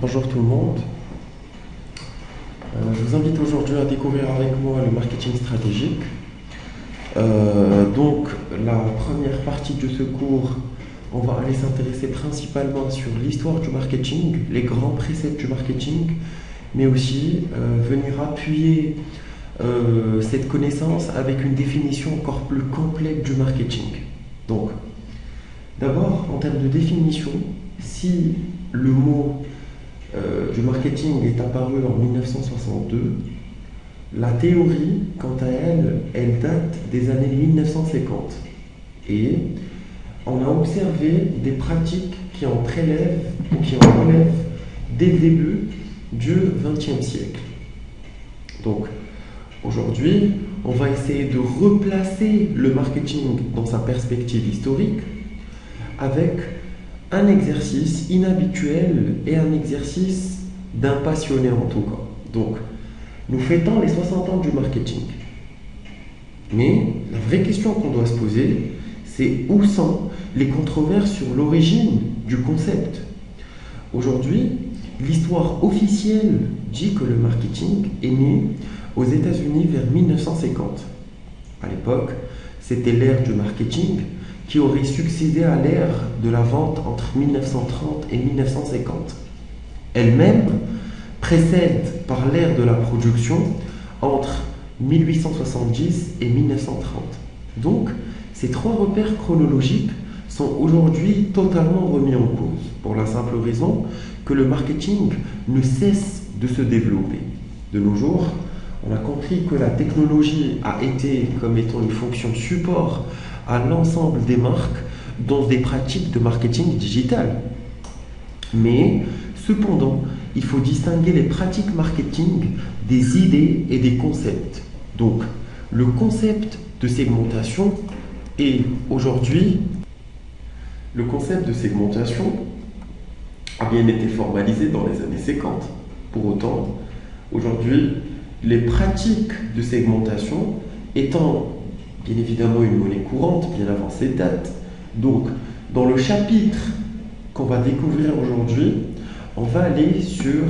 Bonjour tout le monde. Je vous invite aujourd'hui à découvrir avec moi le marketing stratégique. Donc, la première partie de ce cours, on va aller s'intéresser principalement sur l'histoire du marketing, les grands préceptes du marketing, mais aussi venir appuyer cette connaissance avec une définition encore plus complète du marketing. Donc, d'abord, en termes de définition, si le mot du marketing est apparu en 1962, la théorie, quant à elle, elle date des années 1950. Et on a observé des pratiques qui en prélèvent ou qui en relèvent dès le début du XXe siècle. Donc, aujourd'hui, on va essayer de replacer le marketing dans sa perspective historique avec un exercice inhabituel et un exercice d'un passionné en tout cas. Donc, nous fêtons les 60 ans du marketing. Mais la vraie question qu'on doit se poser, c'est où sont les controverses sur l'origine du concept. Aujourd'hui, l'histoire officielle dit que le marketing est né aux États-Unis vers 1950. À l'époque, c'était l'ère du marketing qui aurait succédé à l'ère de la vente entre 1930 et 1950. Elle-même précède par l'ère de la production entre 1870 et 1930. Donc, ces trois repères chronologiques sont aujourd'hui totalement remis en cause, pour la simple raison que le marketing ne cesse de se développer. De nos jours, on a compris que la technologie a été comme étant une fonction support à l'ensemble des marques dans des pratiques de marketing digital. Mais, cependant, il faut distinguer les pratiques marketing des idées et des concepts. Donc, le concept de segmentation est aujourd'hui, le concept de segmentation a bien été formalisé dans les années 50. Pour autant, aujourd'hui, les pratiques de segmentation étant bien évidemment une monnaie courante, bien avant cette date. Donc, dans le chapitre qu'on va découvrir aujourd'hui, on va aller sur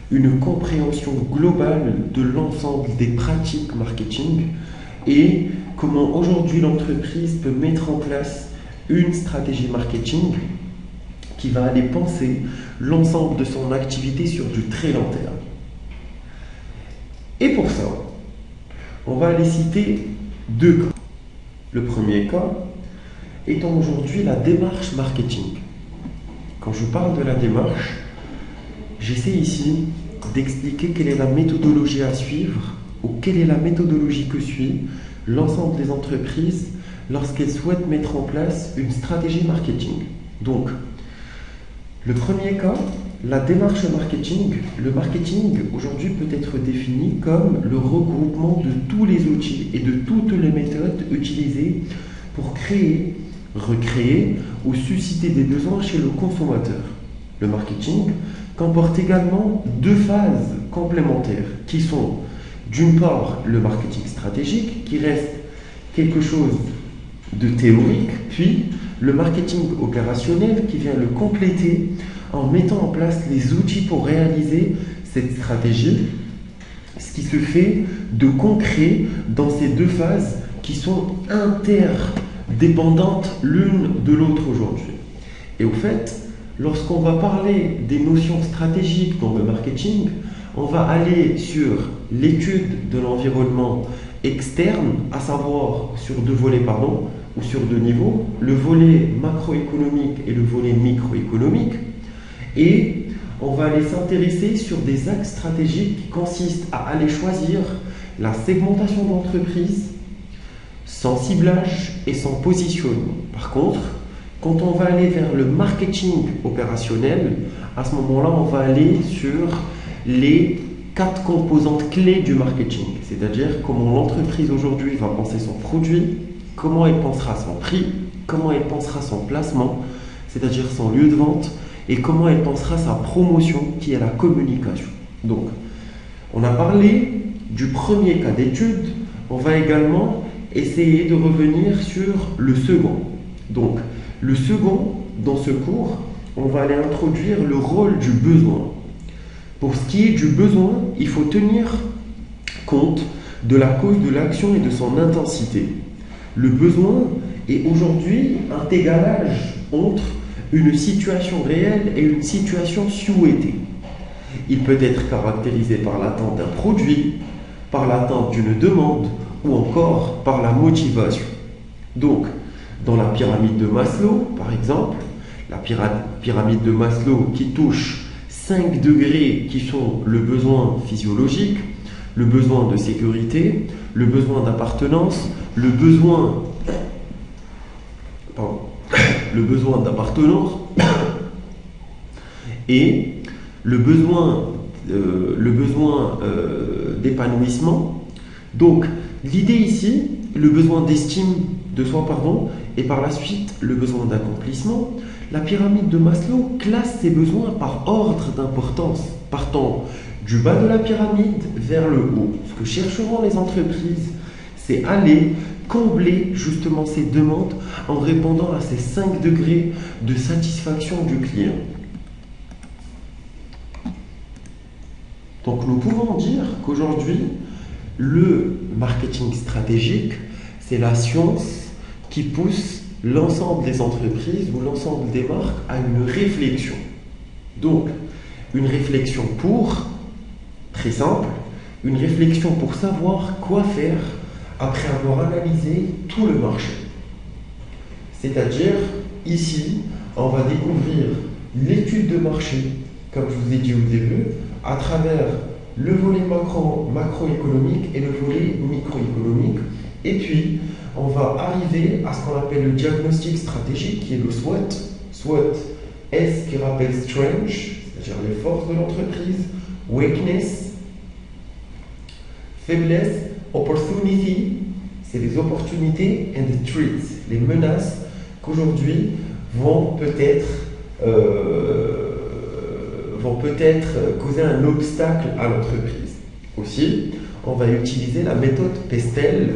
une compréhension globale de l'ensemble des pratiques marketing et comment aujourd'hui l'entreprise peut mettre en place une stratégie marketing qui va aller penser l'ensemble de son activité sur du très long terme. Et pour ça, on va aller citer deux cas. Le premier cas étant aujourd'hui la démarche marketing. Quand je parle de la démarche, j'essaie ici d'expliquer quelle est la méthodologie à suivre ou quelle est la méthodologie que suit l'ensemble des entreprises lorsqu'elles souhaitent mettre en place une stratégie marketing. Donc, le premier cas, la démarche marketing. Le marketing aujourd'hui peut être défini comme le regroupement de tous les outils et de toutes les méthodes utilisées pour créer, recréer ou susciter des besoins chez le consommateur. Le marketing comporte également deux phases complémentaires qui sont d'une part le marketing stratégique qui reste quelque chose de théorique, puis le marketing opérationnel qui vient le compléter en mettant en place les outils pour réaliser cette stratégie, ce qui se fait de concret dans ces deux phases qui sont interdépendantes l'une de l'autre aujourd'hui. Et au fait, lorsqu'on va parler des notions stratégiques dans le marketing, on va aller sur l'étude de l'environnement externe, à savoir sur deux volets, ou sur deux niveaux, le volet macroéconomique et le volet microéconomique. Et on va aller s'intéresser sur des axes stratégiques qui consistent à aller choisir la segmentation d'entreprise sans ciblage et sans positionnement. Par contre, quand on va aller vers le marketing opérationnel, à ce moment-là, on va aller sur les 4 composantes clés du marketing, c'est-à-dire comment l'entreprise aujourd'hui va penser son produit, comment elle pensera son prix, comment elle pensera son placement, c'est-à-dire son lieu de vente, et comment elle pensera sa promotion, qui est la communication. Donc, on a parlé du premier cas d'étude, on va également essayer de revenir sur le second. Donc, le second, dans ce cours, on va aller introduire le rôle du besoin. Pour ce qui est du besoin, il faut tenir compte de la cause de l'action et de son intensité. Le besoin est aujourd'hui un décalage entre une situation réelle et une situation souhaitée. Il peut être caractérisé par l'attente d'un produit, par l'attente d'une demande ou encore par la motivation. Donc, dans la pyramide de Maslow, par exemple, la pyramide de Maslow qui touche 5 degrés qui sont le besoin physiologique, le besoin de sécurité, le besoin d'appartenance, le besoin d'appartenance et le besoin d'épanouissement. Donc, l'idée ici, le besoin d'estime de soi, et par la suite le besoin d'accomplissement. La pyramide de Maslow classe ces besoins par ordre d'importance, partant du bas de la pyramide vers le haut. Ce que chercheront les entreprises, c'est aller combler justement ces demandes en répondant à ces 5 degrés de satisfaction du client. Donc nous pouvons dire qu'aujourd'hui, le marketing stratégique, c'est la science qui pousse l'ensemble des entreprises ou l'ensemble des marques à une réflexion. Donc, une réflexion très simple, une réflexion pour savoir quoi faire après avoir analysé tout le marché. C'est-à-dire, ici, on va découvrir l'étude de marché, comme je vous ai dit au début, à travers le volet macroéconomique et le volet microéconomique. Et puis, on va arriver à ce qu'on appelle le diagnostic stratégique, qui est le SWOT. SWOT, S qui rappelle Strength, c'est-à-dire les forces de l'entreprise, Weakness, faiblesse, Opportunity, c'est les opportunités, and the threats, les menaces qu'aujourd'hui vont peut-être causer un obstacle à l'entreprise. Aussi, on va utiliser la méthode Pestel.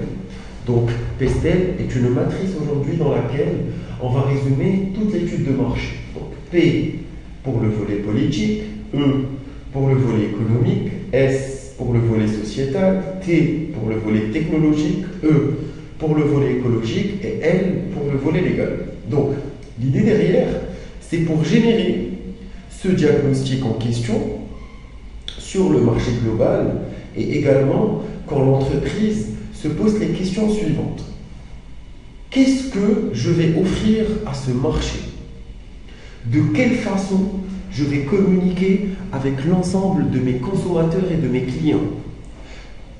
Donc, Pestel est une matrice aujourd'hui dans laquelle on va résumer toute l'étude de marché. Donc, P pour le volet politique, E pour le volet économique, S pour le volet sociétal, T pour le volet technologique, E pour le volet écologique et L pour le volet légal. Donc, l'idée derrière, c'est pour générer ce diagnostic en question sur le marché global et également quand l'entreprise se pose les questions suivantes. Qu'est-ce que je vais offrir à ce marché? De quelle façon je vais communiquer avec l'ensemble de mes consommateurs et de mes clients?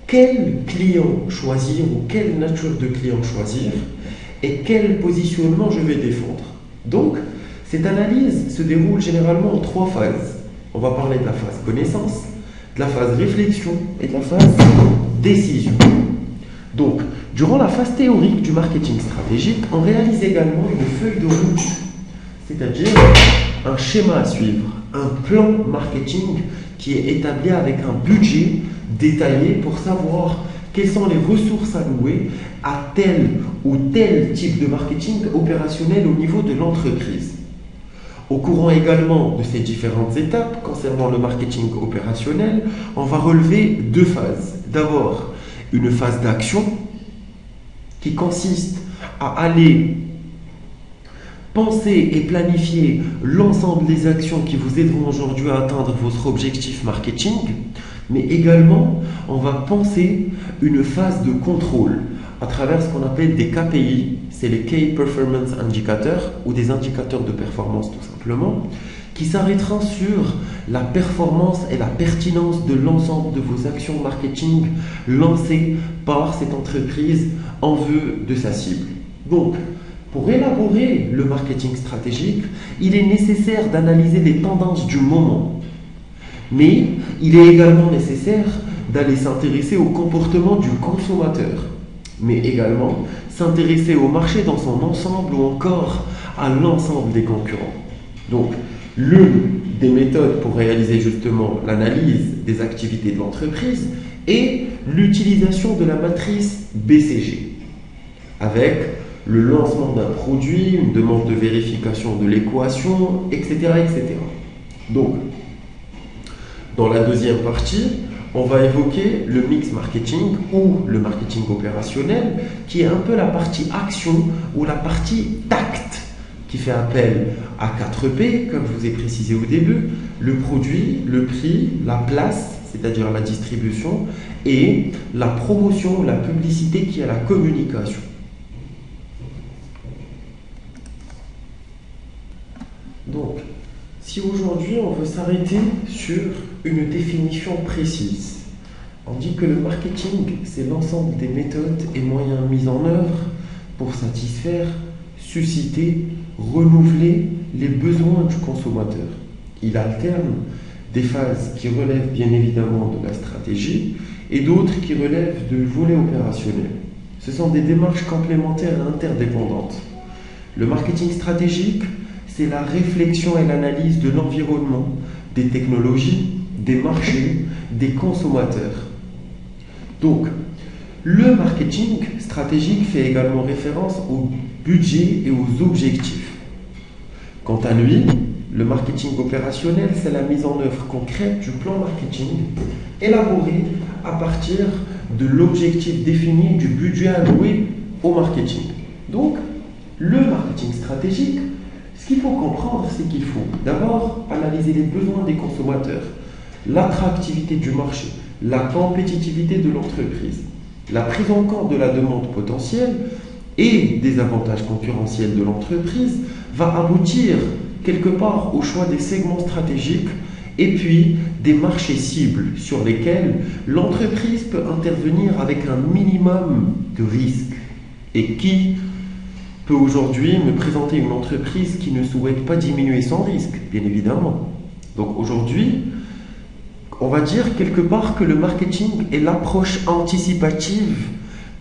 Quel client choisir ou quelle nature de client choisir et quel positionnement je vais défendre? Donc, cette analyse se déroule généralement en 3 phases. On va parler de la phase connaissance, de la phase réflexion et de la phase décision. Donc, durant la phase théorique du marketing stratégique, on réalise également une feuille de route, c'est-à-dire un schéma à suivre, un plan marketing qui est établi avec un budget détaillé pour savoir quelles sont les ressources allouées à tel ou tel type de marketing opérationnel au niveau de l'entreprise. Au courant également de ces différentes étapes concernant le marketing opérationnel, on va relever 2 phases. D'abord, une phase d'action qui consiste à aller penser et planifier l'ensemble des actions qui vous aideront aujourd'hui à atteindre votre objectif marketing, mais également on va penser une phase de contrôle à travers ce qu'on appelle des KPI, c'est les Key Performance Indicators ou des indicateurs de performance tout simplement, qui s'arrêteront sur la performance et la pertinence de l'ensemble de vos actions marketing lancées par cette entreprise en vue de sa cible. Donc, pour élaborer le marketing stratégique, il est nécessaire d'analyser les tendances du moment. Mais il est également nécessaire d'aller s'intéresser au comportement du consommateur, mais également s'intéresser au marché dans son ensemble ou encore à l'ensemble des concurrents. Donc, l'une des méthodes pour réaliser justement l'analyse des activités de l'entreprise est l'utilisation de la matrice BCG, avec le lancement d'un produit, une demande de vérification de l'équation, etc., etc. Donc, Dans la deuxième partie, on va évoquer le mix marketing ou le marketing opérationnel, qui est un peu la partie action ou la partie tact, qui fait appel à 4 P, comme je vous ai précisé au début: le produit, le prix, la place, c'est-à-dire la distribution, et la promotion, la publicité, qui est la communication. Donc, si aujourd'hui on veut s'arrêter sur une définition précise, on dit que le marketing, c'est l'ensemble des méthodes et moyens mis en œuvre pour satisfaire, susciter, renouveler les besoins du consommateur. Il alterne des phases qui relèvent bien évidemment de la stratégie et d'autres qui relèvent du volet opérationnel. Ce sont des démarches complémentaires et interdépendantes. Le marketing stratégique, c'est la réflexion et l'analyse de l'environnement, des technologies, des marchés, des consommateurs. Donc, le marketing stratégique fait également référence au budget et aux objectifs. Quant à lui, le marketing opérationnel, c'est la mise en œuvre concrète du plan marketing élaboré à partir de l'objectif défini du budget alloué au marketing. Donc, le marketing stratégique, ce qu'il faut comprendre, c'est qu'il faut d'abord analyser les besoins des consommateurs, l'attractivité du marché, la compétitivité de l'entreprise, la prise en compte de la demande potentielle et des avantages concurrentiels de l'entreprise va aboutir quelque part au choix des segments stratégiques et puis des marchés cibles sur lesquels l'entreprise peut intervenir avec un minimum de risques. Et qui peut aujourd'hui me présenter une entreprise qui ne souhaite pas diminuer son risque, bien évidemment. Donc aujourd'hui, on va dire quelque part que le marketing est l'approche anticipative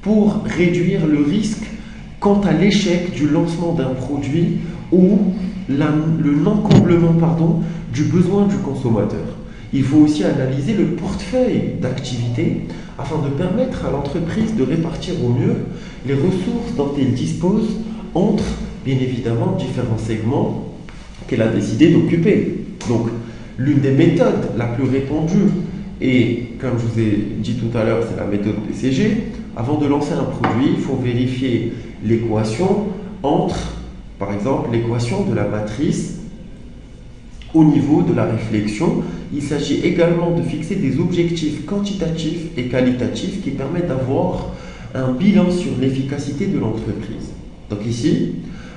pour réduire le risque quant à l'échec du lancement d'un produit ou le non-comblement du besoin du consommateur. Il faut aussi analyser le portefeuille d'activités afin de permettre à l'entreprise de répartir au mieux les ressources dont elle dispose entre, bien évidemment, différents segments qu'elle a décidé d'occuper. Donc, l'une des méthodes la plus répandue, et comme je vous ai dit tout à l'heure, c'est la méthode BCG. Avant de lancer un produit, il faut vérifier l'équation entre, par exemple, l'équation de la matrice au niveau de la réflexion. Il s'agit également de fixer des objectifs quantitatifs et qualitatifs qui permettent d'avoir un bilan sur l'efficacité de l'entreprise. Donc ici,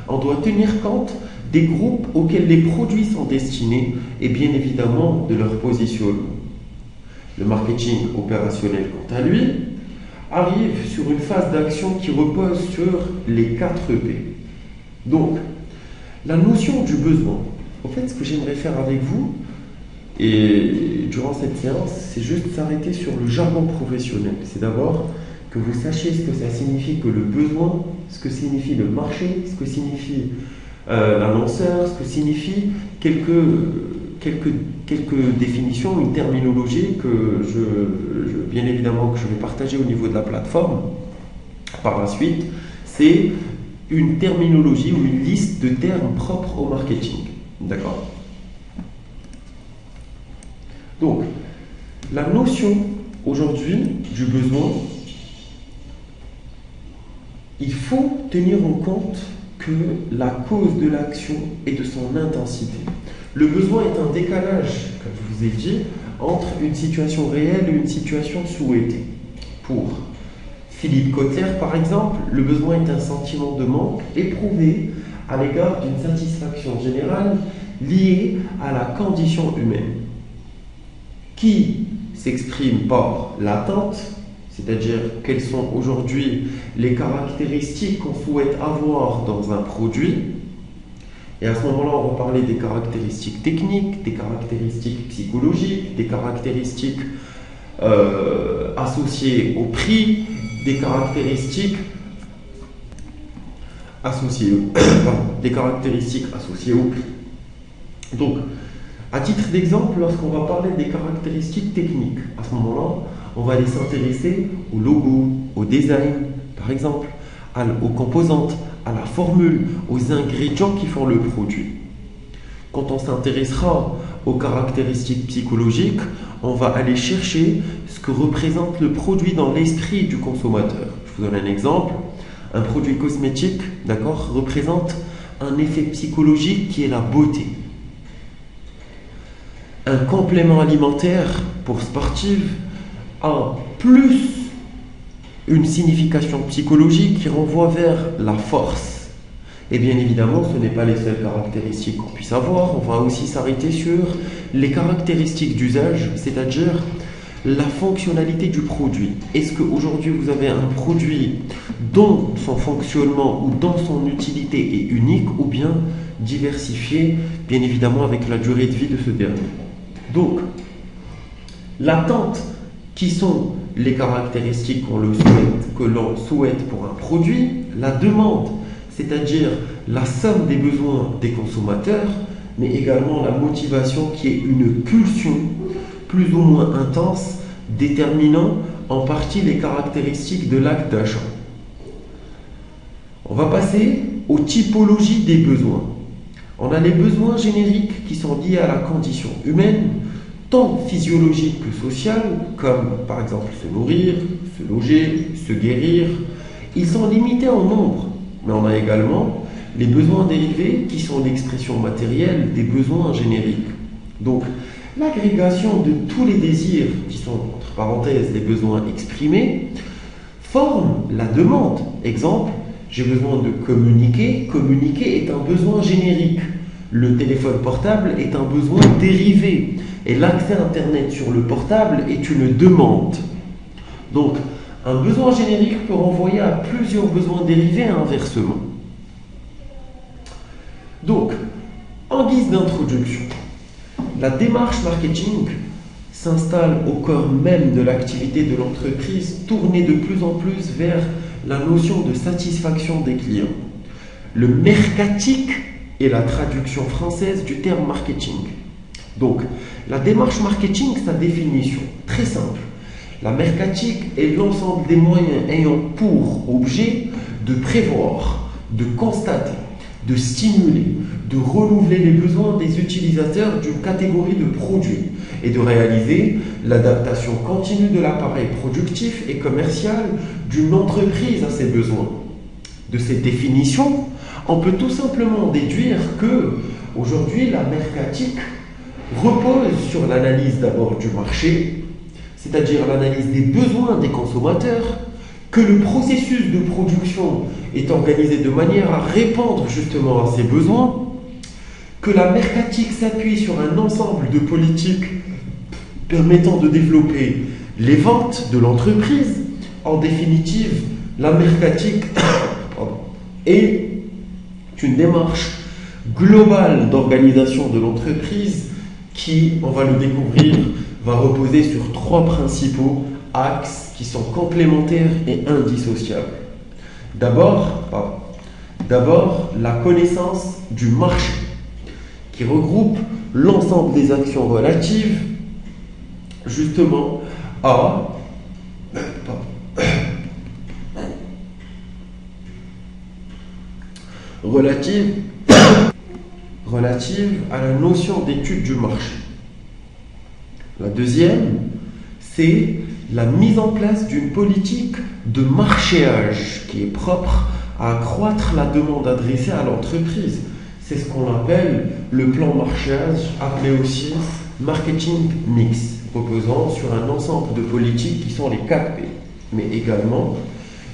on doit tenir compte des groupes auxquels les produits sont destinés et bien évidemment de leur positionnement. Le marketing opérationnel, quant à lui, arrive sur une phase d'action qui repose sur les 4 P. Donc, la notion du besoin. En fait, ce que j'aimerais faire avec vous, et durant cette séance, c'est juste s'arrêter sur le jargon professionnel. C'est d'abord que vous sachiez ce que ça signifie que le besoin, ce que signifie le marché, ce que signifie l'annonceur, ce que signifie quelques définitions, une terminologie que bien évidemment que je vais partager au niveau de la plateforme. Par la suite, c'est une terminologie ou une liste de termes propres au marketing. D'accord? Donc, la notion aujourd'hui du besoin, il faut tenir en compte que la cause de l'action est de son intensité. Le besoin est un décalage, comme je vous ai dit, entre une situation réelle et une situation souhaitée. Pour Philippe Kotler, par exemple, le besoin est un sentiment de manque éprouvé à l'égard d'une satisfaction générale liée à la condition humaine, qui s'exprime par l'attente, c'est-à-dire quelles sont aujourd'hui les caractéristiques qu'on souhaite avoir dans un produit. Et à ce moment-là, on va parler des caractéristiques techniques, des caractéristiques psychologiques, des caractéristiques associées au prix, des caractéristiques associées au prix. Donc, à titre d'exemple, lorsqu'on va parler des caractéristiques techniques, à ce moment-là, on va aller s'intéresser au logo, au design, par exemple, aux composantes, à la formule, aux ingrédients qui font le produit. Quand on s'intéressera aux caractéristiques psychologiques, on va aller chercher ce que représente le produit dans l'esprit du consommateur. Je vous donne un exemple. Un produit cosmétique, d'accord, représente un effet psychologique qui est la beauté. Un complément alimentaire pour sportive a plus une signification psychologique qui renvoie vers la force. Et bien évidemment, ce n'est pas les seules caractéristiques qu'on puisse avoir. On va aussi s'arrêter sur les caractéristiques d'usage, c'est-à-dire la fonctionnalité du produit. Est-ce qu'aujourd'hui vous avez un produit dont son fonctionnement ou dont son utilité est unique ou bien diversifié, bien évidemment avec la durée de vie de ce dernier. Donc, l'attente, qui sont les caractéristiques que l'on souhaite pour un produit, la demande, c'est-à-dire la somme des besoins des consommateurs, mais également la motivation qui est une pulsion plus ou moins intense, déterminant en partie les caractéristiques de l'acte d'achat. On va passer aux typologies des besoins. On a les besoins génériques qui sont liés à la condition humaine, tant physiologique que sociale, comme par exemple se nourrir, se loger, se guérir. Ils sont limités en nombre, mais on a également les besoins dérivés qui sont l'expression matérielle des besoins génériques. Donc, l'agrégation de tous les désirs, qui sont entre parenthèses les besoins exprimés, forme la demande. Exemple, j'ai besoin de communiquer. Communiquer est un besoin générique. Le téléphone portable est un besoin dérivé. Et l'accès Internet sur le portable est une demande. Donc, un besoin générique peut renvoyer à plusieurs besoins dérivés et inversement. Donc, en guise d'introduction, la démarche marketing s'installe au cœur même de l'activité de l'entreprise, tournée de plus en plus vers la notion de satisfaction des clients. Le mercatique est la traduction française du terme marketing. Donc, la démarche marketing, sa définition, très simple. La mercatique est l'ensemble des moyens ayant pour objet de prévoir, de constater, de stimuler, de renouveler les besoins des utilisateurs d'une catégorie de produits et de réaliser l'adaptation continue de l'appareil productif et commercial d'une entreprise à ses besoins. De cette définition, on peut tout simplement déduire que aujourd'hui la mercatique repose sur l'analyse d'abord du marché, c'est-à-dire l'analyse des besoins des consommateurs, que le processus de production est organisé de manière à répondre justement à ces besoins, que la mercatique s'appuie sur un ensemble de politiques permettant de développer les ventes de l'entreprise. En définitive, la mercatique est une démarche globale d'organisation de l'entreprise qui, on va le découvrir, va reposer sur trois principaux axes qui sont complémentaires et indissociables. D'abord, la connaissance du marché, qui regroupe l'ensemble des actions relatives justement à relative à la notion d'étude du marché. La deuxième, c'est la mise en place d'une politique de marchéage qui est propre à accroître la demande adressée à l'entreprise. C'est ce qu'on appelle le plan marchéage, appelé aussi marketing mix, reposant sur un ensemble de politiques qui sont les 4P, mais également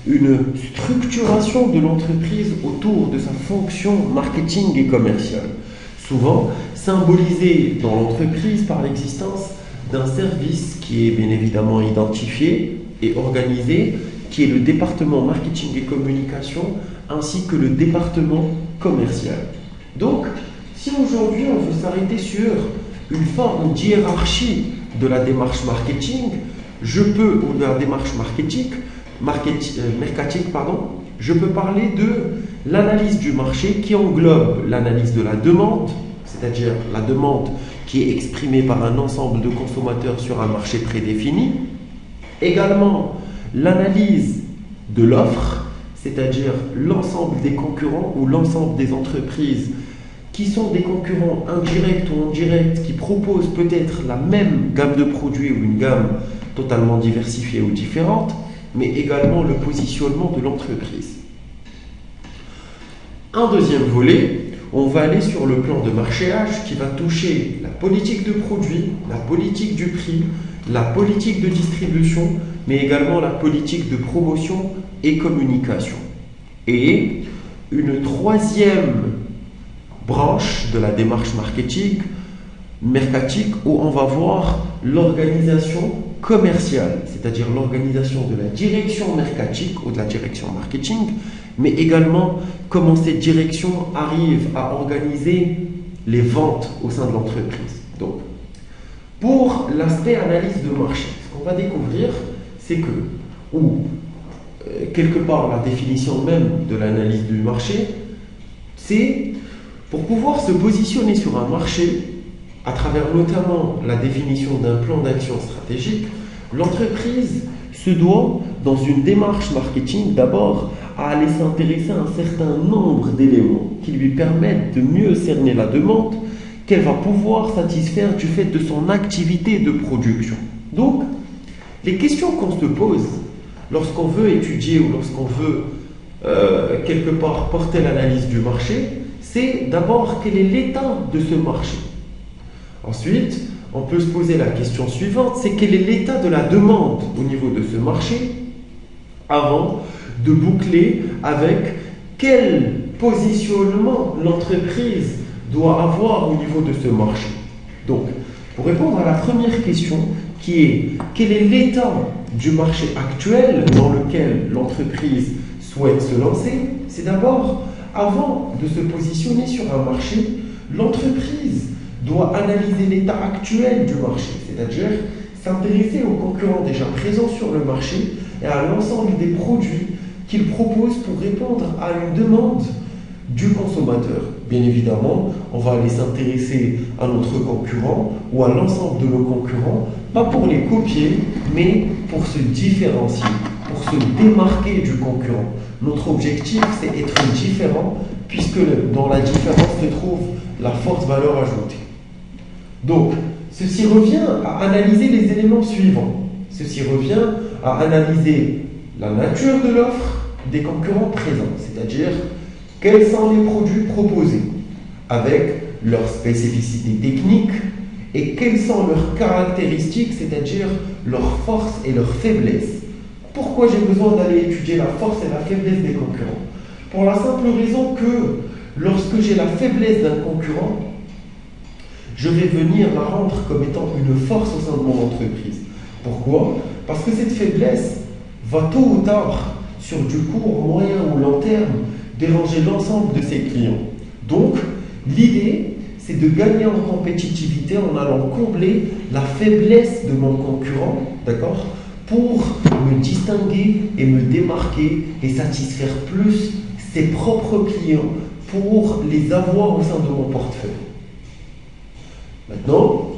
une structuration de l'entreprise autour de sa fonction marketing et commerciale, souvent symbolisée dans l'entreprise par l'existence d'un service qui est bien évidemment identifié et organisé, qui est le département marketing et communication, ainsi que le département commercial. Donc, si aujourd'hui on veut s'arrêter sur une forme d'hiérarchie de la démarche marketing, je peux, ou de la démarche mercatique, je peux parler de l'analyse du marché qui englobe l'analyse de la demande, c'est-à-dire la demande qui est exprimée par un ensemble de consommateurs sur un marché prédéfini. Également, l'analyse de l'offre, c'est-à-dire l'ensemble des concurrents ou l'ensemble des entreprises qui sont des concurrents indirects ou indirects, qui proposent peut-être la même gamme de produits ou une gamme totalement diversifiée ou différente, mais également le positionnement de l'entreprise. Un deuxième volet, on va aller sur le plan de marchéage qui va toucher la politique de produit, la politique du prix, la politique de distribution, mais également la politique de promotion et communication. Et une troisième branche de la démarche mercatique où on va voir l'organisation commerciale, c'est-à-dire l'organisation de la direction mercatique ou de la direction marketing, mais également comment cette direction arrive à organiser les ventes au sein de l'entreprise. Donc, pour l'aspect analyse de marché, ce qu'on va découvrir, c'est que, quelque part la définition même de l'analyse du marché, c'est pour pouvoir se positionner sur un marché, à travers notamment la définition d'un plan d'action stratégique, l'entreprise se doit, dans une démarche marketing, d'abord à aller s'intéresser à un certain nombre d'éléments qui lui permettent de mieux cerner la demande qu'elle va pouvoir satisfaire du fait de son activité de production. Donc, les questions qu'on se pose lorsqu'on veut étudier ou lorsqu'on veut quelque part porter l'analyse du marché, c'est d'abord quel est l'état de ce marché. Ensuite, on peut se poser la question suivante, c'est quel est l'état de la demande au niveau de ce marché avant de boucler avec quel positionnement l'entreprise doit avoir au niveau de ce marché. Donc, pour répondre à la première question, qui est quel est l'état du marché actuel dans lequel l'entreprise souhaite se lancer, c'est d'abord, avant de se positionner sur un marché, l'entreprise doit analyser l'état actuel du marché, c'est-à-dire s'intéresser aux concurrents déjà présents sur le marché et à l'ensemble des produits qu'ils proposent pour répondre à une demande du consommateur. Bien évidemment, on va aller s'intéresser à notre concurrent ou à l'ensemble de nos concurrents, pas pour les copier, mais pour se différencier, pour se démarquer du concurrent. Notre objectif, c'est être différent, puisque dans la différence se trouve la forte valeur ajoutée. Donc, ceci revient à analyser les éléments suivants. Ceci revient à analyser la nature de l'offre des concurrents présents, c'est-à-dire quels sont les produits proposés, avec leurs spécificités techniques et quelles sont leurs caractéristiques, c'est-à-dire leurs forces et leurs faiblesses. Pourquoi j'ai besoin d'aller étudier la force et la faiblesse des concurrents? Pour la simple raison que lorsque j'ai la faiblesse d'un concurrent, je vais venir la rendre comme étant une force au sein de mon entreprise. Pourquoi? Parce que cette faiblesse va tôt ou tard, sur du court, moyen ou long terme, déranger l'ensemble de ses clients. Donc, l'idée, c'est de gagner en compétitivité en allant combler la faiblesse de mon concurrent, d'accord, pour me distinguer et me démarquer et satisfaire plus ses propres clients pour les avoir au sein de mon portefeuille. Maintenant,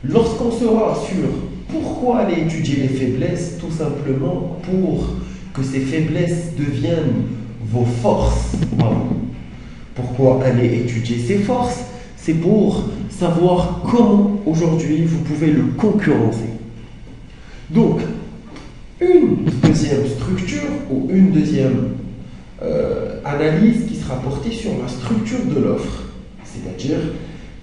lorsqu'on sera sur pourquoi aller étudier les faiblesses, tout simplement pour que ces faiblesses deviennent vos forces. Pourquoi aller étudier ces forces? C'est pour savoir comment aujourd'hui vous pouvez le concurrencer. Donc, une deuxième structure ou une deuxième analyse qui sera portée sur la structure de l'offre, c'est-à-dire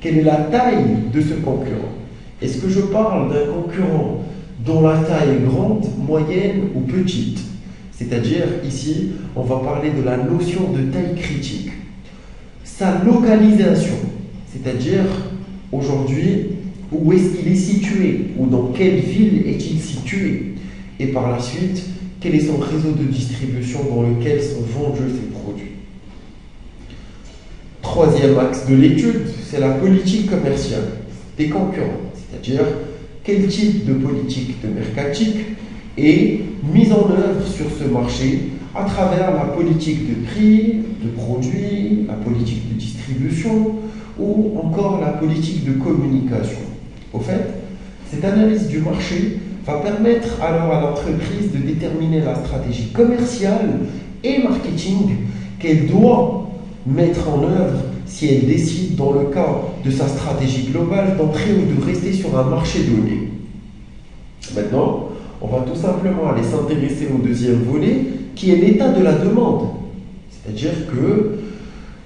quelle est la taille de ce concurrent. Est-ce que je parle d'un concurrent dont la taille est grande, moyenne ou petite? C'est-à-dire, ici, on va parler de la notion de taille critique. Sa localisation, c'est-à-dire, aujourd'hui, où est-ce qu'il est situé, ou dans quelle ville est-il situé, et par la suite, quel est son réseau de distribution dans lequel sont vendus ces produits. Troisième axe de l'étude, c'est la politique commerciale des concurrents, c'est-à-dire quel type de politique de mercatique est mise en œuvre sur ce marché à travers la politique de prix, de produits, la politique de distribution ou encore la politique de communication. Au fait, cette analyse du marché va permettre alors à l'entreprise de déterminer la stratégie commerciale et marketing qu'elle doit mettre en œuvre si elle décide, dans le cas de sa stratégie globale, d'entrer ou de rester sur un marché donné. Maintenant, on va tout simplement aller s'intéresser au deuxième volet, qui est l'état de la demande. C'est-à-dire que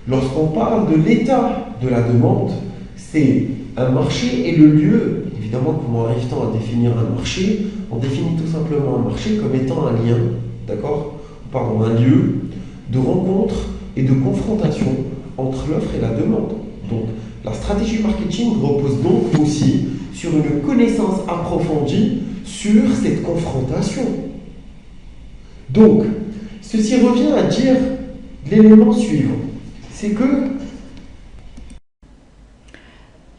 lorsqu'on parle de l'état de la demande, c'est un marché et le lieu. Évidemment, comment arrive-t-on à définir un marché? On définit tout simplement un marché comme étant un lien, d'accord? Pardon, un lieu de rencontre et de confrontation entre l'offre et la demande. Donc, la stratégie marketing repose donc aussi sur une connaissance approfondie sur cette confrontation. Donc, ceci revient à dire l'élément suivant, c'est que...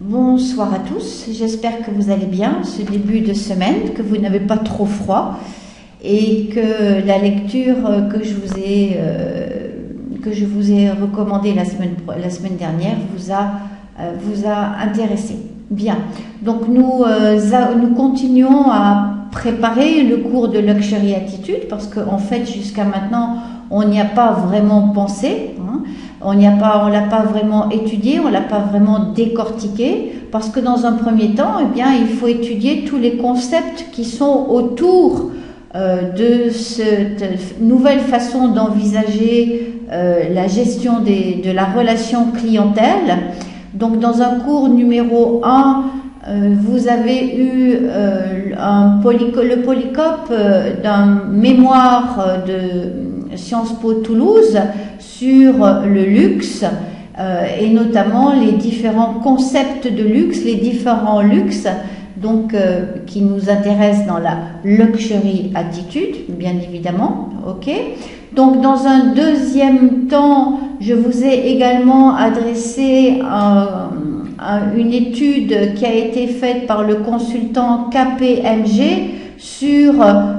Bonsoir à tous, j'espère que vous allez bien ce début de semaine, que vous n'avez pas trop froid et que la lecture que je vous ai recommandée la semaine dernière vous a intéressé. Bien, donc nous continuons à préparer le cours de Luxury Attitude parce qu'en fait jusqu'à maintenant on n'y a pas vraiment pensé, hein. On l'a pas vraiment étudié, on l'a pas vraiment décortiqué, parce que dans un premier temps, eh bien, il faut étudier tous les concepts qui sont autour de cette nouvelle façon d'envisager la gestion de la relation clientèle. Donc, dans un cours numéro 1, vous avez eu le polycope d'un mémoire de Sciences Po Toulouse sur le luxe et notamment les différents concepts de luxe, les différents luxes donc qui nous intéressent dans la luxury attitude, bien évidemment, ok. Donc dans un deuxième temps, je vous ai également adressé une étude qui a été faite par le consultant KPMG sur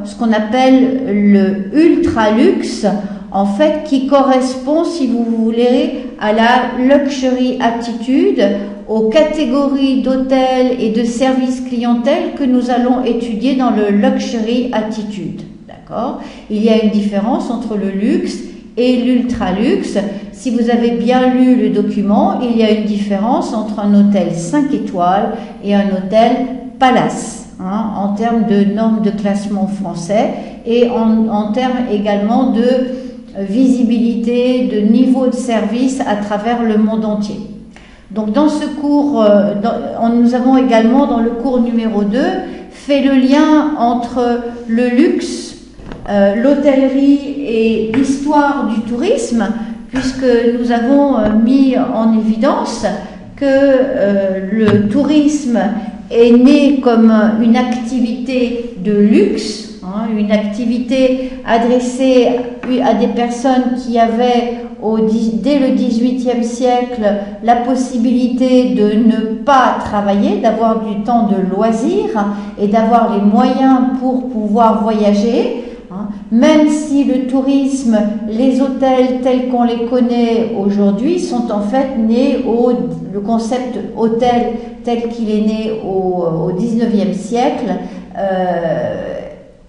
ce qu'on appelle le ultra luxe, en fait, qui correspond, si vous voulez, à la luxury attitude, aux catégories d'hôtels et de services clientèle que nous allons étudier dans le luxury attitude. D'accord ? Il y a une différence entre le luxe et l'ultra luxe. Si vous avez bien lu le document, il y a une différence entre un hôtel 5 étoiles et un hôtel palace, hein, en termes de normes de classement français et en termes également de visibilité, de niveau de service à travers le monde entier. Donc dans ce cours, nous avons également dans le cours numéro 2 fait le lien entre le luxe, l'hôtellerie et l'histoire du tourisme, puisque nous avons mis en évidence que le tourisme est né comme une activité de luxe, une activité adressée à des personnes qui avaient dès le XVIIIe siècle la possibilité de ne pas travailler, d'avoir du temps de loisir et d'avoir les moyens pour pouvoir voyager. Même si le tourisme, les hôtels tels qu'on les connaît aujourd'hui sont en fait nés le concept hôtel tel qu'il est né au XIXe siècle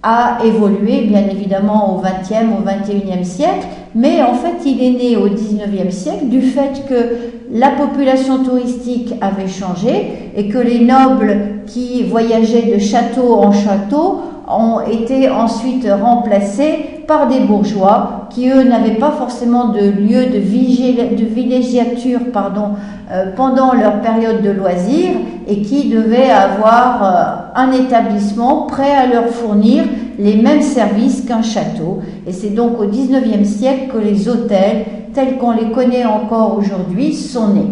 a évolué bien évidemment au XXe, au XXIe siècle, mais en fait il est né au XIXe siècle du fait que la population touristique avait changé et que les nobles qui voyageaient de château en château ont été ensuite remplacés par des bourgeois qui eux n'avaient pas forcément de lieu de villégiature pendant leur période de loisirs et qui devaient avoir un établissement prêt à leur fournir les mêmes services qu'un château. Et c'est donc au XIXe siècle que les hôtels, tels qu'on les connaît encore aujourd'hui, sont nés.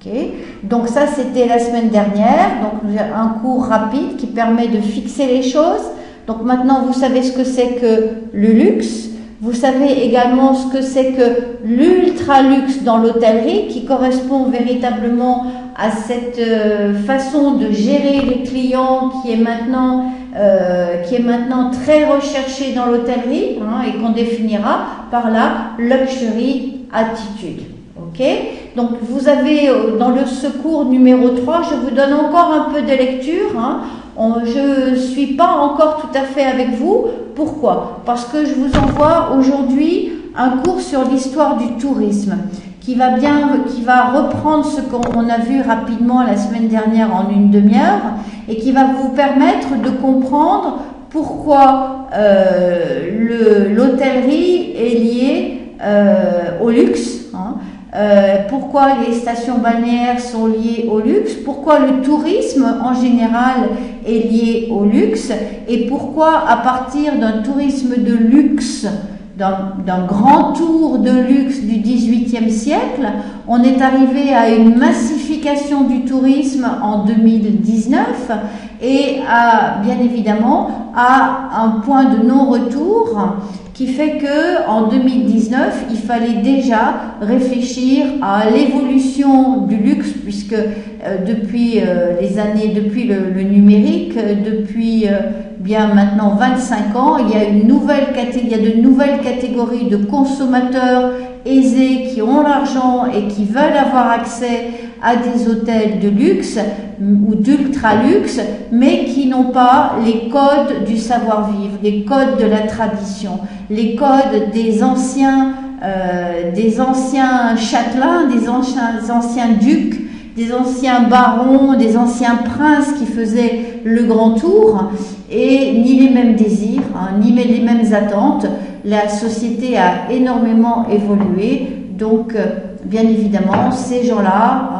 Okay. Donc ça, c'était la semaine dernière. Donc un cours rapide qui permet de fixer les choses. Donc maintenant, vous savez ce que c'est que le luxe. Vous savez également ce que c'est que l'ultra-luxe dans l'hôtellerie, qui correspond véritablement à cette façon de gérer les clients qui est maintenant très recherchée dans l'hôtellerie, et qu'on définira par la luxury attitude. Ok ? Donc vous avez dans ce cours numéro 3, je vous donne encore un peu de lecture. Je ne suis pas encore tout à fait avec vous. Pourquoi ? Parce que je vous envoie aujourd'hui un cours sur l'histoire du tourisme qui va reprendre ce qu'on a vu rapidement la semaine dernière en une demi-heure et qui va vous permettre de comprendre pourquoi l'hôtellerie est liée au luxe, hein, pourquoi les stations balnéaires sont liées au luxe, pourquoi le tourisme en général est lié au luxe et pourquoi à partir d'un tourisme de luxe, d'un grand tour de luxe du XVIIIe siècle, on est arrivé à une massification du tourisme en 2019 et bien évidemment à un point de non-retour qui fait que en 2019, il fallait déjà réfléchir à l'évolution du luxe puisque depuis le numérique, depuis bien maintenant 25 ans, il y a de nouvelles catégories de consommateurs aisés qui ont l'argent et qui veulent avoir accès à des hôtels de luxe ou d'ultra luxe, mais qui n'ont pas les codes du savoir-vivre, les codes de la tradition, les codes des anciens châtelains, des anciens ducs, des anciens barons, des anciens princes qui faisaient le grand tour, et ni les mêmes désirs, hein, ni les mêmes attentes. La société a énormément évolué, donc bien évidemment ces gens-là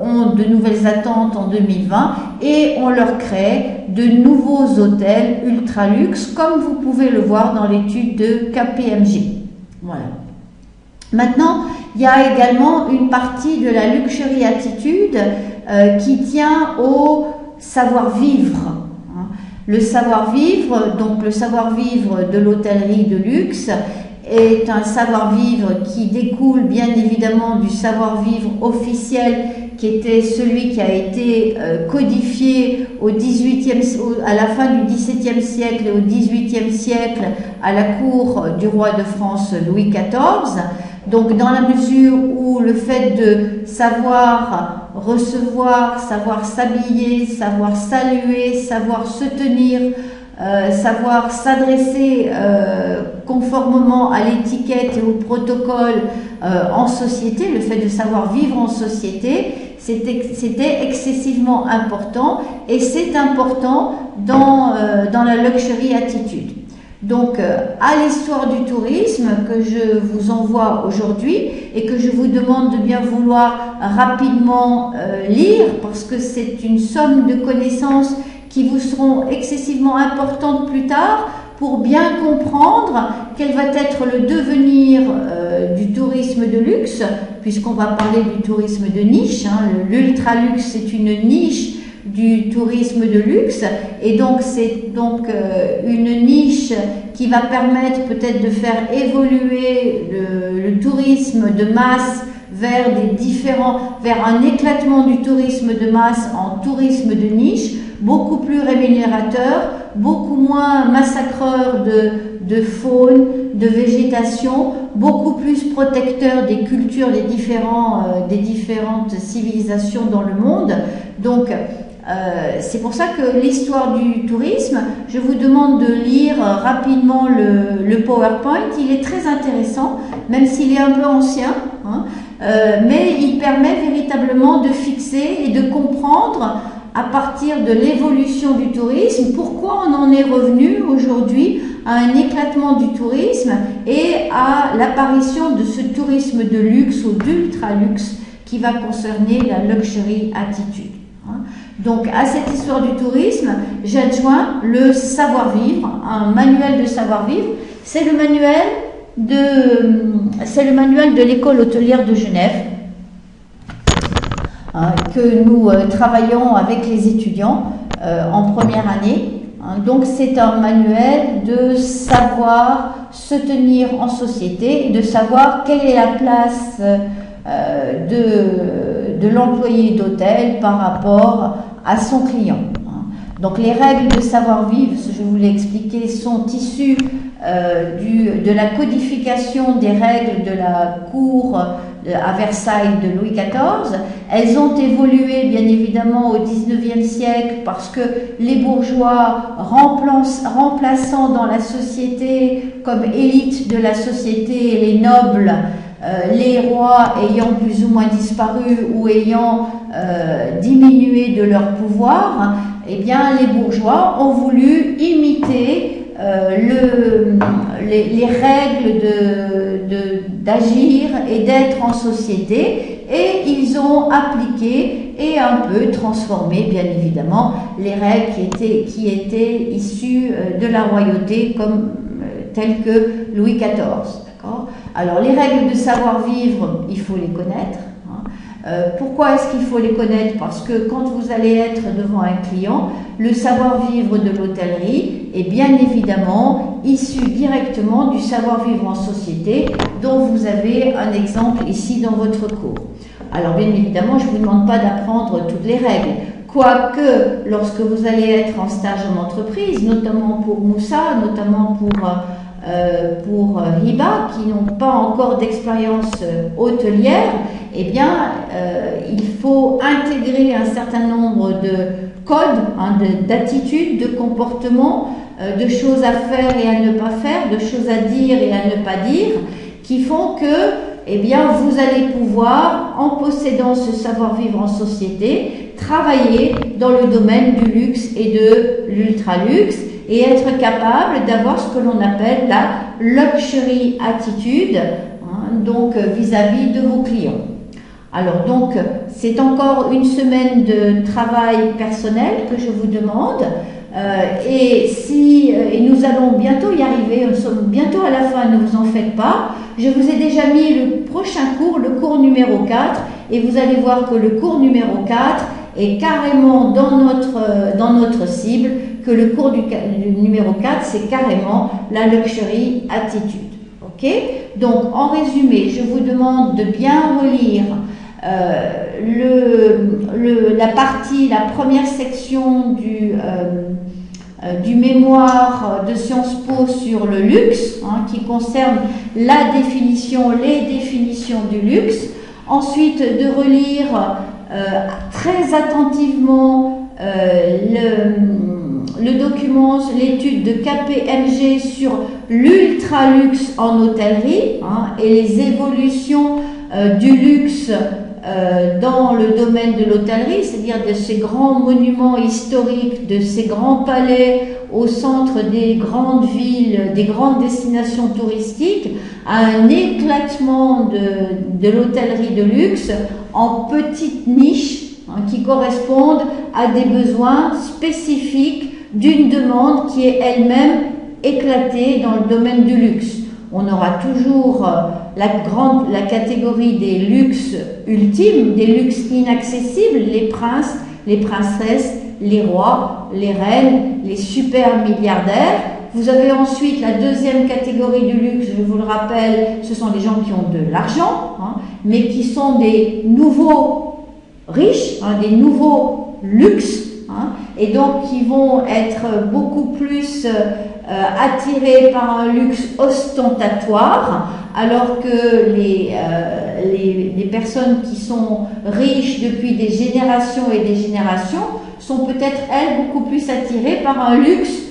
ont de nouvelles attentes en 2020 et on leur crée de nouveaux hôtels ultra luxe, comme vous pouvez le voir dans l'étude de KPMG. Voilà. Maintenant, il y a également une partie de la luxury attitude qui tient au savoir-vivre. Le savoir-vivre, donc le savoir-vivre de l'hôtellerie de luxe, est un savoir-vivre qui découle bien évidemment du savoir-vivre officiel qui était celui qui a été codifié à la fin du XVIIe siècle et au XVIIIe siècle à la cour du roi de France Louis XIV. Donc dans la mesure où le fait de savoir recevoir, savoir s'habiller, savoir saluer, savoir se tenir, savoir s'adresser conformément à l'étiquette et au protocole en société, le fait de savoir vivre en société, c'était excessivement important et c'est important dans la luxury attitude. Donc, à l'histoire du tourisme que je vous envoie aujourd'hui et que je vous demande de bien vouloir rapidement lire parce que c'est une somme de connaissances qui vous seront excessivement importantes plus tard pour bien comprendre quel va être le devenir du tourisme de luxe, puisqu'on va parler du tourisme de niche. L'ultra-luxe, c'est une niche du tourisme de luxe et donc c'est une niche qui va permettre peut-être de faire évoluer le tourisme de masse vers un éclatement du tourisme de masse en tourisme de niche, beaucoup plus rémunérateur, beaucoup moins massacreur de faune, de végétation, beaucoup plus protecteur des cultures des différentes civilisations dans le monde. Donc c'est pour ça que l'histoire du tourisme, je vous demande de lire rapidement le PowerPoint. Il est très intéressant, même s'il est un peu ancien, mais il permet véritablement de fixer et de comprendre à partir de l'évolution du tourisme pourquoi on en est revenu aujourd'hui à un éclatement du tourisme et à l'apparition de ce tourisme de luxe ou d'ultra-luxe qui va concerner la luxury attitude. Donc, à cette histoire du tourisme, j'adjoins le savoir-vivre, un manuel de savoir-vivre. C'est le manuel de l'école hôtelière de Genève que nous travaillons avec les étudiants en première année. Donc, c'est un manuel de savoir se tenir en société et de savoir quelle est la place de l'employé d'hôtel par rapport à son client. Donc les règles de savoir-vivre, je vous l'ai expliqué, sont issues de la codification des règles de la cour à Versailles de Louis XIV. Elles ont évolué bien évidemment au XIXe siècle parce que les bourgeois remplaçant dans la société comme élite de la société les nobles les rois ayant plus ou moins disparu ou ayant diminué de leur pouvoir, eh bien les bourgeois ont voulu imiter les règles d'agir et d'être en société, et ils ont appliqué et un peu transformé, bien évidemment, les règles qui étaient issues de la royauté, comme telles que Louis XIV. D'accord ? Alors, les règles de savoir-vivre, il faut les connaître. Pourquoi est-ce qu'il faut les connaître? Parce que quand vous allez être devant un client, le savoir-vivre de l'hôtellerie est bien évidemment issu directement du savoir-vivre en société, dont vous avez un exemple ici dans votre cours. Alors bien évidemment, je ne vous demande pas d'apprendre toutes les règles, quoique lorsque vous allez être en stage en entreprise, notamment pour Moussa, notamment pour Hiba, qui n'ont pas encore d'expérience hôtelière, eh bien, il faut intégrer un certain nombre de codes, d'attitudes, de comportements, de choses à faire et à ne pas faire, de choses à dire et à ne pas dire, qui font que, eh bien, vous allez pouvoir, en possédant ce savoir-vivre en société, travailler dans le domaine du luxe et de l'ultra-luxe, et être capable d'avoir ce que l'on appelle la luxury attitude, donc vis-à-vis de vos clients. Alors donc, c'est encore une semaine de travail personnel que je vous demande, et nous allons bientôt y arriver, nous sommes bientôt à la fin, ne vous en faites pas. Je vous ai déjà mis le prochain cours, le cours numéro 4, et vous allez voir que le cours numéro 4 est carrément dans notre cible, que le cours du numéro 4, c'est carrément la luxury attitude. Ok ? Donc, en résumé, je vous demande de bien relire la première section du mémoire de Sciences Po sur le luxe, qui concerne les définitions du luxe. Ensuite, de relire très attentivement le document, l'étude de KPMG sur l'ultra-luxe en hôtellerie, et les évolutions du luxe dans le domaine de l'hôtellerie, c'est-à-dire de ces grands monuments historiques, de ces grands palais au centre des grandes villes, des grandes destinations touristiques, à un éclatement de l'hôtellerie de luxe en petites niches qui correspondent à des besoins spécifiques d'une demande qui est elle-même éclatée dans le domaine du luxe. On aura toujours la catégorie des luxes ultimes, des luxes inaccessibles, les princes, les princesses, les rois, les reines, les super milliardaires. Vous avez ensuite la deuxième catégorie du luxe, je vous le rappelle, ce sont les gens qui ont de l'argent, mais qui sont des nouveaux riches, des nouveaux luxes, et donc qui vont être beaucoup plus attirés par un luxe ostentatoire, alors que les personnes qui sont riches depuis des générations et des générations sont peut-être, elles, beaucoup plus attirées par un luxe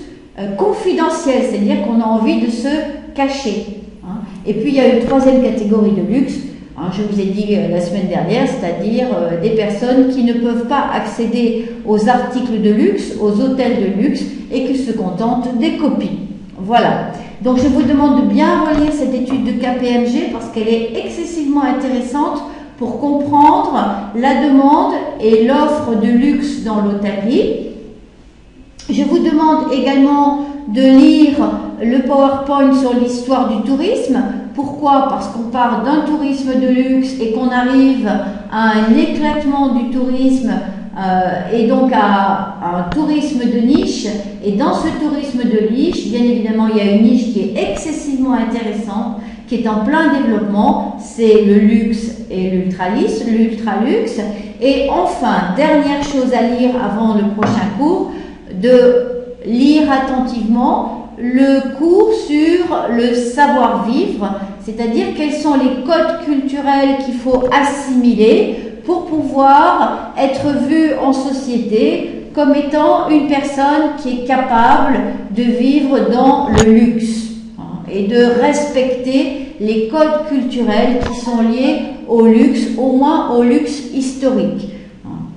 confidentiel, c'est-à-dire qu'on a envie de se cacher. Et puis il y a une troisième catégorie de luxe, je vous ai dit la semaine dernière, c'est-à-dire des personnes qui ne peuvent pas accéder aux articles de luxe, aux hôtels de luxe, et qui se contentent des copies. Voilà. Donc je vous demande de bien relire cette étude de KPMG parce qu'elle est excessivement intéressante pour comprendre la demande et l'offre de luxe dans l'hôtellerie. Je vous demande également de lire le PowerPoint sur l'histoire du tourisme. Pourquoi? Parce qu'on part d'un tourisme de luxe et qu'on arrive à un éclatement du tourisme et donc à un tourisme de niche. Et dans ce tourisme de niche, bien évidemment, il y a une niche qui est excessivement intéressante, qui est en plein développement, c'est le luxe et l'ultra-luxe. Et enfin, dernière chose à lire avant le prochain cours, de lire attentivement le cours sur le savoir-vivre, c'est-à-dire quels sont les codes culturels qu'il faut assimiler pour pouvoir être vu en société comme étant une personne qui est capable de vivre dans le luxe et de respecter les codes culturels qui sont liés au luxe, au moins au luxe historique.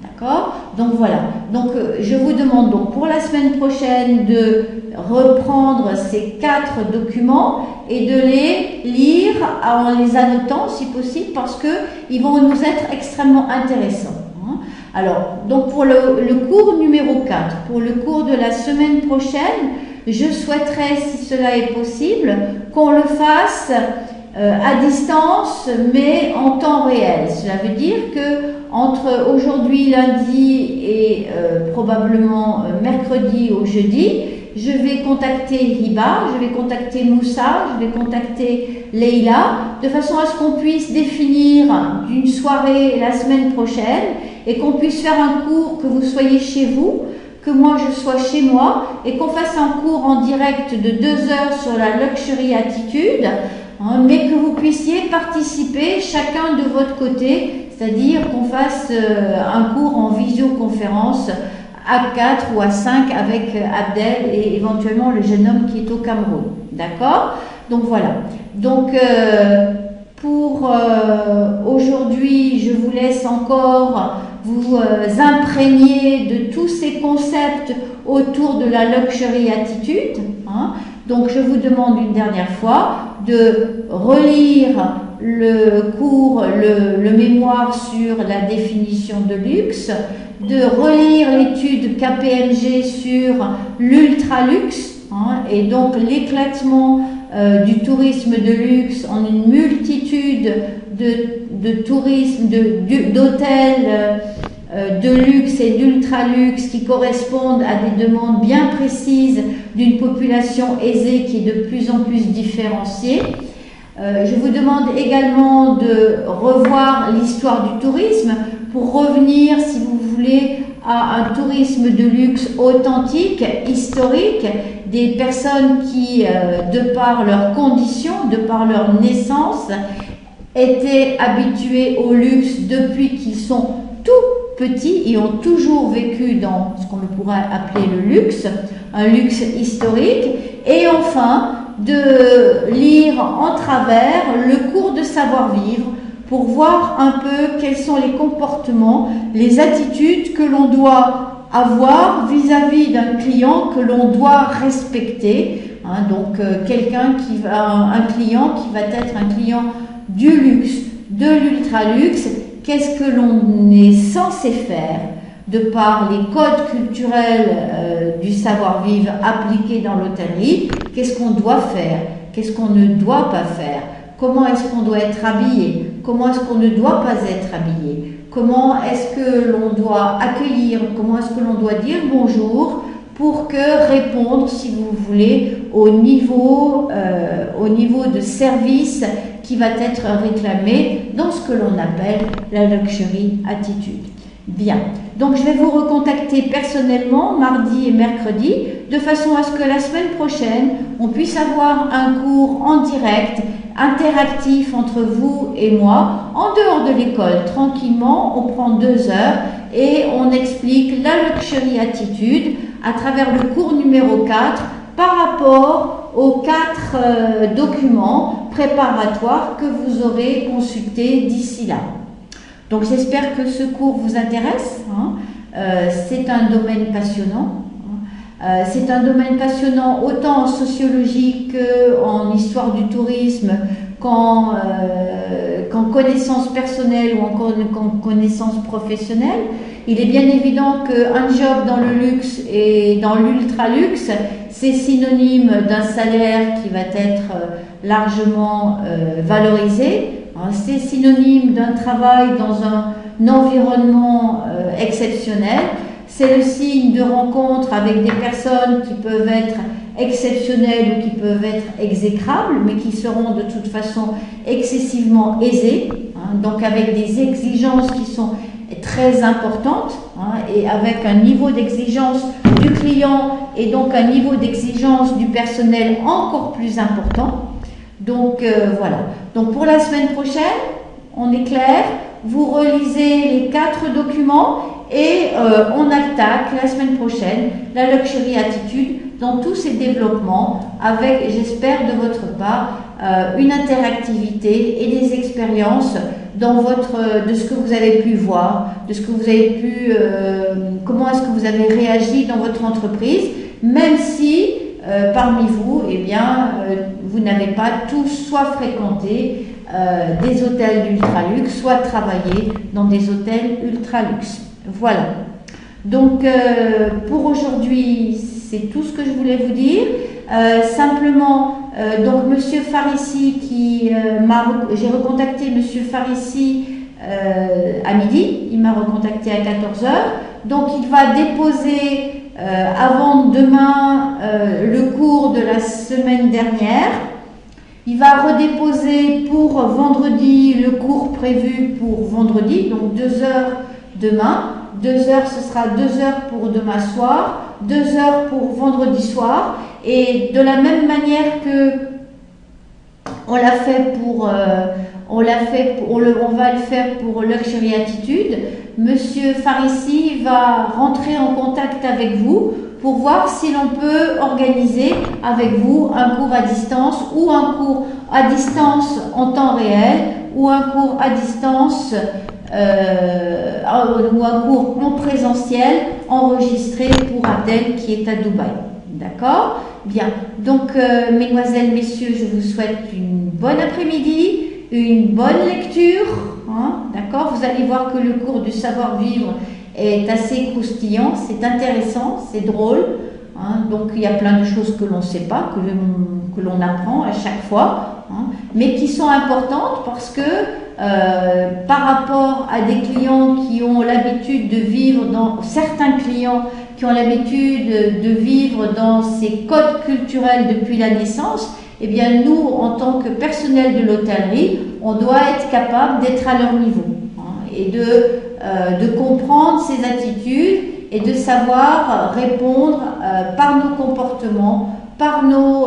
D'accord? Donc voilà. Donc je vous demande donc pour la semaine prochaine de reprendre ces 4 documents et de les lire en les annotant si possible parce que ils vont nous être extrêmement intéressants. Alors, donc pour le cours numéro 4, pour le cours de la semaine prochaine, je souhaiterais, si cela est possible, qu'on le fasse à distance, mais en temps réel. Cela veut dire que entre aujourd'hui, lundi et probablement mercredi ou jeudi, je vais contacter Hiba, je vais contacter Moussa, je vais contacter Leïla, de façon à ce qu'on puisse définir une soirée la semaine prochaine et qu'on puisse faire un cours, que vous soyez chez vous, que moi je sois chez moi et qu'on fasse un cours en direct de 2 heures sur la luxury attitude, mais que vous puissiez participer chacun de votre côté, c'est-à-dire qu'on fasse un cours en visioconférence à 4 ou à 5 avec Abdel et éventuellement le jeune homme qui est au Cameroun. D'accord? Donc voilà. Donc pour aujourd'hui, je vous laisse encore vous imprégner de tous ces concepts autour de la luxury attitude. Donc je vous demande une dernière fois de relire le cours, le mémoire sur la définition de luxe, de relire l'étude KPMG sur l'ultra-luxe, et donc l'éclatement du tourisme de luxe en une multitude de tourisme, d'hôtels de luxe et d'ultra-luxe qui correspondent à des demandes bien précises d'une population aisée qui est de plus en plus différenciée. Je vous demande également de revoir l'histoire du tourisme pour revenir, si vous voulez, à un tourisme de luxe authentique, historique, des personnes qui, de par leurs conditions, de par leur naissance, étaient habitués au luxe depuis qu'ils sont tout petits et ont toujours vécu dans ce qu'on pourrait appeler le luxe, un luxe historique. Et enfin, de lire en travers le cours de savoir-vivre pour voir un peu quels sont les comportements, les attitudes que l'on doit avoir vis-à-vis d'un client que l'on doit respecter. Donc quelqu'un qui va, un client qui va être un client du luxe, de l'ultra-luxe, qu'est-ce que l'on est censé faire de par les codes culturels du savoir-vivre appliqués dans l'hôtellerie, qu'est-ce qu'on doit faire, qu'est-ce qu'on ne doit pas faire, comment est-ce qu'on doit être habillé, comment est-ce qu'on ne doit pas être habillé, comment est-ce que l'on doit accueillir, comment est-ce que l'on doit dire bonjour pour que répondre, si vous voulez, au niveau de service qui va être réclamé dans ce que l'on appelle la luxury attitude. Bien, donc je vais vous recontacter personnellement mardi et mercredi de façon à ce que la semaine prochaine on puisse avoir un cours en direct, interactif entre vous et moi, en dehors de l'école, tranquillement. On prend 2 heures et on explique la luxury attitude à travers le cours numéro 4 par rapport aux 4 documents préparatoires que vous aurez consultés d'ici là. Donc j'espère que ce cours vous intéresse. C'est un domaine passionnant. C'est un domaine passionnant autant en sociologie qu'en histoire du tourisme, qu'en connaissance personnelle ou qu'en connaissance professionnelle. Il est bien évident qu'un job dans le luxe et dans l'ultra-luxe, c'est synonyme d'un salaire qui va être largement valorisé. C'est synonyme d'un travail dans un environnement exceptionnel. C'est le signe de rencontres avec des personnes qui peuvent être exceptionnelles ou qui peuvent être exécrables, mais qui seront de toute façon excessivement aisées, donc avec des exigences qui sont très importantes, et avec un niveau d'exigence du client et donc un niveau d'exigence du personnel encore plus important. Donc voilà. Donc pour la semaine prochaine, on est clair, vous relisez les 4 documents et on attaque la semaine prochaine la luxury attitude dans tous ses développements avec, j'espère de votre part, une interactivité et des expériences de ce que vous avez pu voir, de ce que vous avez pu, comment est-ce que vous avez réagi dans votre entreprise, même si parmi vous, eh bien, vous n'avez pas tous soit fréquenté des hôtels d'ultraluxe, soit travaillé dans des hôtels ultraluxe. Voilà. Donc, pour aujourd'hui, c'est tout ce que je voulais vous dire. Simplement, donc Monsieur Farissi j'ai recontacté Monsieur Farissi à midi, il m'a recontacté à 14 h. Donc, il va déposer avant demain le cours de la semaine dernière. Il va redéposer pour vendredi le cours prévu pour vendredi, donc 2 heures demain. 2 heures, ce sera 2 heures pour demain soir, 2 heures pour vendredi soir. Et de la même manière que on va le faire pour Luxury Attitude, Monsieur Farissi va rentrer en contact avec vous pour voir si l'on peut organiser avec vous un cours à distance ou un cours à distance en temps réel ou un cours à distance ou un cours en présentiel enregistré pour Abdel qui est à Dubaï. D'accord? Bien. Donc, mesdemoiselles, messieurs, je vous souhaite une bonne après-midi, une bonne lecture. Hein, d'accord? Vous allez voir que le cours du savoir-vivre est assez croustillant, c'est intéressant, c'est drôle. Hein, donc, il y a plein de choses que l'on ne sait pas, que l'on apprend à chaque fois, hein, mais qui sont importantes parce que par rapport à des clients qui ont l'habitude de vivre certains clients qui ont l'habitude de vivre dans ces codes culturels depuis la naissance, eh bien nous, en tant que personnel de l'hôtellerie, on doit être capable d'être à leur niveau, hein, et de comprendre ces attitudes et de savoir répondre par nos comportements, par nos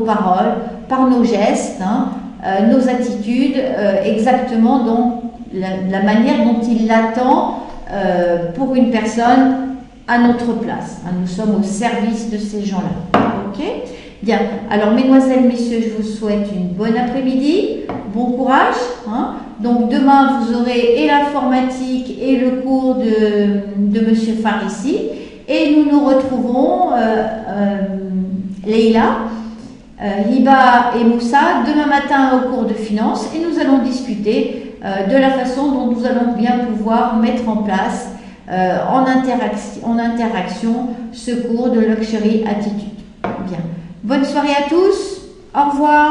paroles, par nos gestes, hein, nos attitudes, exactement dans la manière dont il l'attend pour une personne à notre place. Hein, nous sommes au service de ces gens-là. Ok? Bien. Alors, mesdemoiselles, messieurs, je vous souhaite une bonne après-midi, bon courage. Hein. Donc, demain, vous aurez et l'informatique et le cours de Monsieur Farissi. Et nous nous retrouvons, Leïla, Hiba et Moussa, demain matin au cours de finance. Et nous allons discuter de la façon dont nous allons bien pouvoir mettre en place en interaction ce cours de Luxury Attitude. Bien. Bonne soirée à tous. Au revoir.